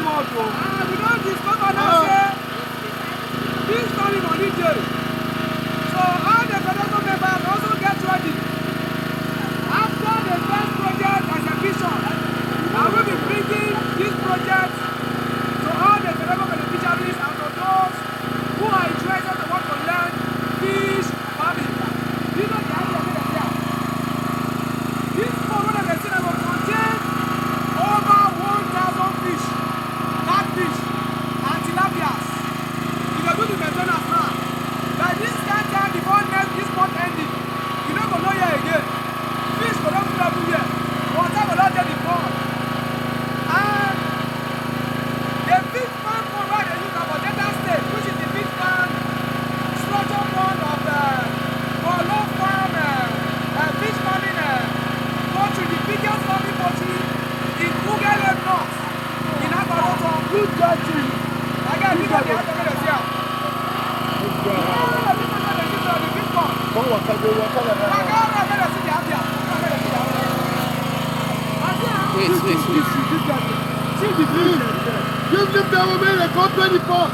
much. We don't discover now, say, this family money day. So all the federal members also get ready. After the first project exhibition, I will be bringing this project to all the federal beneficiaries and to those who are interested to want to learn fish farming. You know the idea of it there. This program of the center will contain over 1,000 fish, catfish, and tilapias. You can do the maintenance now. By this kind time before this month ending, you don't go know here again. Fish will not travel here. Water will not get the pond. And the fish farm program they use about Delta State, which is the fish farm structure fund of the Polo farm fish farming poultry, the biggest farming poultry in Ugele North, in Agbaroto. Good country. Again, this is the other way to see it. Give them the company for.